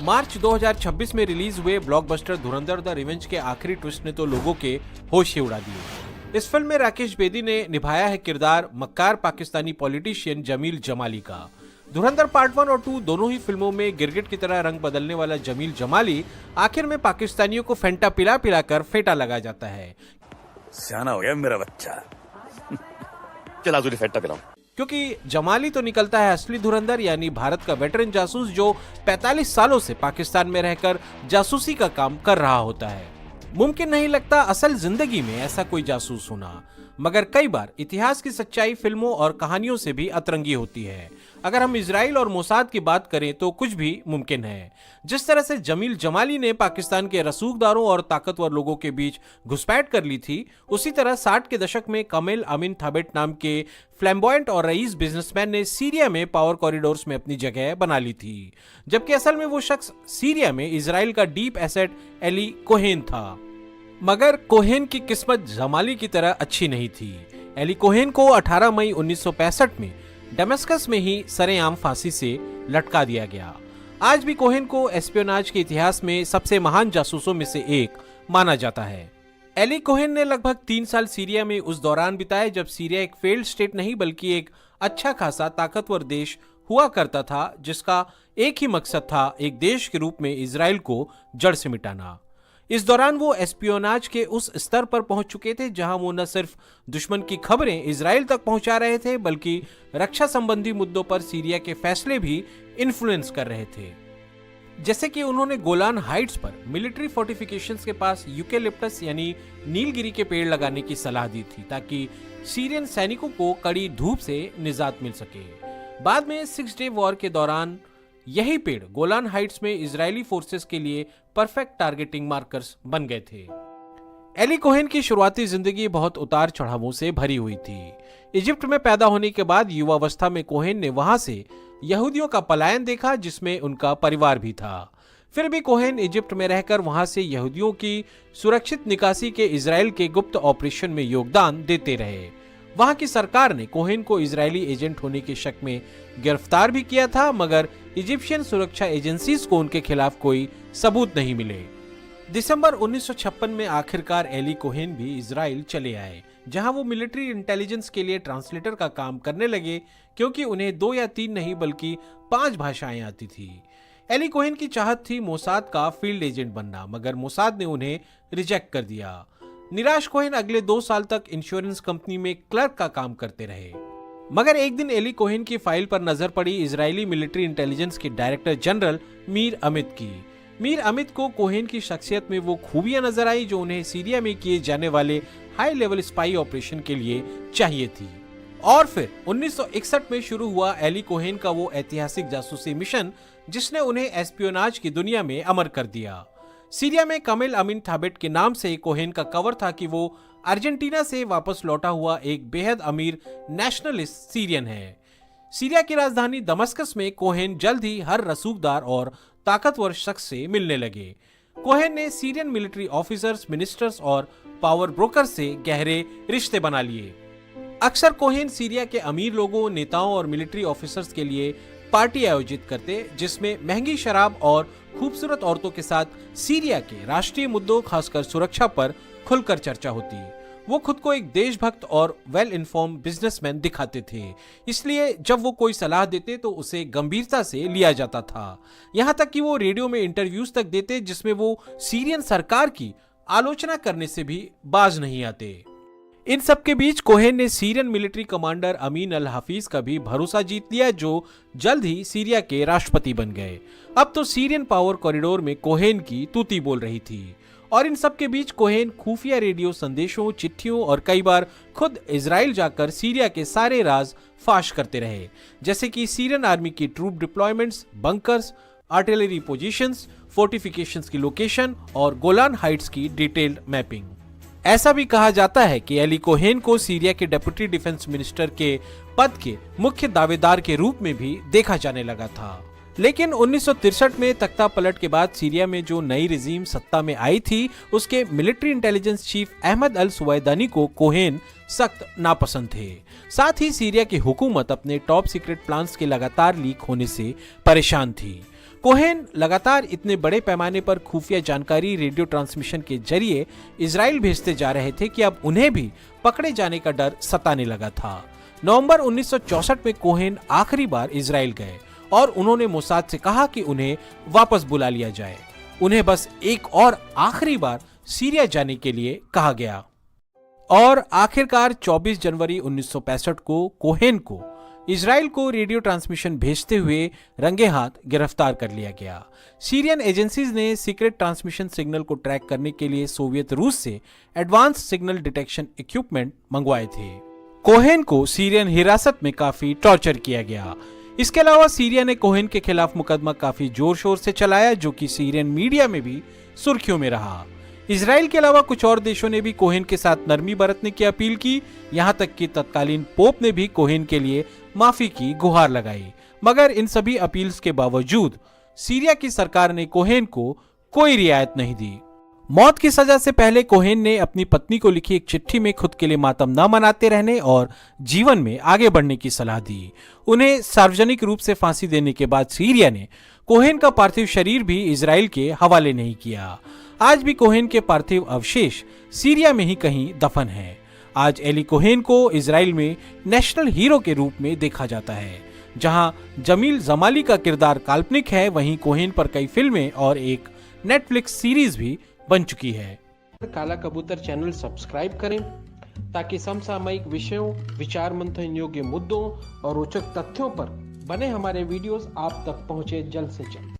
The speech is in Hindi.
मार्च 2026 में रिलीज हुए ब्लॉकबस्टर धुरंधर द रिवेंज के आखिरी ट्विस्ट ने तो लोगों के होश ही उड़ा दिए। इस फिल्म में राकेश बेदी ने निभाया है किरदार मक्कार पाकिस्तानी पॉलिटिशियन जमील जमाली का। धुरंधर पार्ट 1 और 2 दोनों ही फिल्मों में गिरगिट की तरह रंग बदलने वाला जमील जमाली आखिर में पाकिस्तानियों को फेंटा पिला पिला कर फेंटा लगा जाता है। सियाना हो गया मेरा बच्चा। चला तुझे फेंटा पिलाऊं। क्योंकि जमाली तो निकलता है असली धुरंधर यानी भारत का वेटरन जासूस जो 45 सालों से पाकिस्तान में रहकर जासूसी का काम कर रहा होता है। मुमकिन नहीं लगता असल जिंदगी में ऐसा कोई जासूस होना, मगर कई बार इतिहास की सच्चाई फिल्मों और कहानियों से भी अतरंगी होती है। अगर हम इजराइल और मोसाद की बात करें तो कुछ भी मुमकिन है। जिस तरह से जमील जमाली ने पाकिस्तान के रसूखदारों और ताकतवर लोगों के बीच घुसपैठ कर ली थी, उसी तरह 60 के दशक में कमेल अमीन थाबेट नाम के फ्लैम्बॉयंट और रईस बिजनेसमैन ने सीरिया में पावर कॉरिडोर्स में अपनी जगह बना ली थी, जबकि असल में वो शख्स सीरिया में इजराइल का डीप एसेट एली कोहेन था। मगर कोहेन की किस्मत जमाली की तरह अच्छी नहीं थी। एली कोहेन को 18 मई 1965 में दमिश्क में ही सरेआम फांसी से लटका दिया गया। आज भी कोहेन को एस्पियोनाज के इतिहास में सबसे महान जासूसों में से एक माना जाता है। एली कोहेन ने लगभग 3 साल सीरिया में उस दौरान बिताए जब सीरिया एक फेल्ड स्टेट नहीं बल्कि एक अच्छा खासा ताकतवर देश हुआ करता था, जिसका एक ही मकसद था, एक देश के रूप में इजराइल को जड़ से मिटाना। इस दौरान वो एस्पियोनाज के उस स्तर पर पहुंच चुके थे जहां वो न सिर्फ दुश्मन की खबरें इजराइल तक पहुंचा रहे थे बल्कि रक्षा संबंधी मुद्दों पर सीरिया के फैसले भी इन्फ्लुएंस कर रहे थे। जैसे कि उन्होंने गोलान हाइट्स पर मिलिट्री फोर्टिफिकेशंस के पास यूकेलिप्टस यानी नीलगिरी के पेड़ लगाने की सलाह दी थी ताकि सीरियन सैनिकों को कड़ी धूप से निजात मिल सके। बाद में 6 डे वॉर के दौरान यही पेड़ गोलान हाइट्स में इजरायली फोर्सेस के लिए परफेक्ट टारगेटिंग मार्कर्स बन गए थे। एली कोहेन की शुरुआती जिंदगी बहुत उतार चढ़ावों से भरी हुई थी। इजिप्ट में पैदा होने के बाद युवावस्था में कोहेन ने वहां से यहूदियों का पलायन देखा जिसमें उनका परिवार भी था। फिर भी कोहेन इजिप्ट में रहकर वहां से यहूदियों की सुरक्षित निकासी के इजराइल के गुप्त ऑपरेशन में योगदान देते रहे। वहां की सरकार ने कोहेन को इजरायली एजेंट होने के शक में गिरफ्तार भी किया था, मगर इजिप्शियन सुरक्षा एजेंसीज को उनके खिलाफ कोई सबूत नहीं मिले। दिसंबर 1956 में आखिरकार एली कोहेन भी इजराइल चले आए, जहां वो मिलिट्री इंटेलिजेंस के लिए ट्रांसलेटर का काम करने लगे, क्योंकि उन्हें 2 या 3 नहीं बल्कि 5 भाषाएं आती थी। एली कोहेन की चाहत थी मोसाद का फील्ड एजेंट बनना, मगर मोसाद ने उन्हें रिजेक्ट कर दिया। निराश कोहेन अगले 2 साल तक इंश्योरेंस कंपनी में क्लर्क का काम करते रहे। मगर एक दिन एली कोहेन की फाइल पर नजर पड़ी इजरायली मिलिट्री इंटेलिजेंस के डायरेक्टर जनरल मीर अमित की। मीर अमित को कोहेन की शख्सियत में वो खूबियां नजर आई जो उन्हें सीरिया में किए जाने वाले हाई लेवल स्पाई ऑपरेशन के लिए चाहिए थी। और फिर 1961 में शुरू हुआ एली कोहेन का वो ऐतिहासिक जासूसी मिशन जिसने उन्हें एस्पियोनाज की दुनिया में अमर कर दिया। सीरिया में कमेल अमीन थाबेट के नाम से कोहेन का कवर था कि वो अर्जेंटीना से वापस लौटा हुआ एक बेहद अमीर नेशनलिस्ट सीरियन है। सीरिया की राजधानी दमिश्क में कोहेन जल्द ही हर रसूखदार और ताकतवर शख्स से मिलने लगे। कोहेन ने सीरियन मिलिट्री ऑफिसर्स, मिनिस्टर्स और पावर ब्रोकर से गहरे रिश्ते बना लिए। अक्सर कोहेन सीरिया के अमीर लोगों, नेताओं और मिलिट्री ऑफिसर्स के लिए पार्टी आयोजित करते, जिसमें महंगी शराब और खूबसूरत औरतों के साथ सीरिया के राष्ट्रीय मुद्दों खासकर सुरक्षा पर खुलकर चर्चा होती। वो खुद को एक देशभक्त और वेल इन्फॉर्म बिजनेसमैन दिखाते थे, इसलिए जब वो कोई सलाह देते तो उसे गंभीरता से लिया जाता था। यहाँ तक कि वो रेडियो में इंटरव्यूज तक देते जिसमें वो सीरियन सरकार की आलोचना करने से भी बाज नहीं आते। इन सब के बीच कोहेन ने सीरियन मिलिट्री कमांडर अमीन अल हफीज का भी भरोसा जीत लिया, जो जल्द ही सीरिया के राष्ट्रपति बन गए। अब तो सीरियन पावर कॉरिडोर में कोहेन की तूती बोल रही थी। और इन सब के बीच कोहेन खुफिया रेडियो संदेशों, चिट्ठियों और कई बार खुद इजराइल जाकर सीरिया के सारे राज फाश करते रहे, जैसे कि सीरियन आर्मी की troop deployments, bunkers, artillery positions, fortifications की लोकेशन और गोलान हाइट्स की डिटेल्ड मैपिंग। ऐसा भी कहा जाता है कि एली कोहेन को सीरिया के डेप्यूटी डिफेंस मिनिस्टर के पद के मुख्य दावेदार के रूप में भी देखा जाने लगा था। लेकिन 1963 में तख्ता पलट के बाद सीरिया में जो नई रिजीम सत्ता में आई थी, उसके मिलिट्री इंटेलिजेंस चीफ अहमद अल सुवैदानी को कोहेन सख्त नापसंद थे। साथ ही सीरिया की हुकूमत अपने टॉप सीक्रेट प्लान्स के लगातार लीक होने से परेशान थी। कोहेन लगातार इतने बड़े पैमाने पर खुफिया जानकारी रेडियो ट्रांसमिशन के जरिए इजराइल भेजते जा रहे थे कि अब उन्हें भी पकड़े जाने का डर सताने लगा था। नवंबर 1964 में कोहेन आखिरी बार इजराइल गए और उन्होंने मोसाद से कहा कि उन्हें वापस बुला लिया जाए। उन्हें बस एक और आखिरी बार सीरिया जाने के लिए कहा गया और आखिरकार 24 जनवरी 1965 को कोहेन को इजराइल को रेडियो ट्रांसमिशन भेजते हुए रंगे हाथ गिरफ्तार कर लिया गया। सीरियन एजेंसीज ने सीक्रेट ट्रांसमिशन सिग्नल को ट्रैक करने के लिए सोवियत रूस से एडवांस सिग्नल डिटेक्शन इक्विपमेंट मंगवाए थे। कोहेन को सीरियन हिरासत में काफी टॉर्चर किया गया। इसके अलावा सीरिया ने कोहेन के खिलाफ मुकदमा काफी जोर शोर से चलाया, जो कि सीरियन मीडिया में भी सुर्खियों में रहा। इजराइल के अलावा कुछ और देशों ने भी कोहेन के साथ नरमी बरतने की अपील की। यहां तक कि तत्कालीन पोप ने भी कोहेन के लिए माफी की गुहार लगाई, मगर इन सभी अपील्स के बावजूद सीरिया की सरकार ने कोहेन को कोई रियायत नहीं दी। मौत की सजा से पहले कोहेन ने अपनी पत्नी को लिखी एक चिट्ठी में खुद के लिए मातम न मनाते रहने और जीवन में आगे बढ़ने की सलाह दी। उन्हें सार्वजनिक रूप से फांसी देने के बाद सीरिया ने कोहेन का पार्थिव शरीर भी इजराइल के हवाले नहीं किया। आज भी कोहेन के पार्थिव अवशेष सीरिया में ही कहीं दफन हैं। आज एली कोहेन को इजराइल में नेशनल हीरो के रूप में देखा जाता है। जहां जमील जमाली का किरदार काल्पनिक है, वहीं कोहेन पर कई फिल्में और एक नेटफ्लिक्स सीरीज भी बन चुकी है। काला कबूतर चैनल सब्सक्राइब करें ताकि समसामयिक विषयों, विचार मंथन योग्य मुद्दों और रोचक तथ्यों पर बने हमारे वीडियोस आप तक पहुंचे जल्द से जल्द।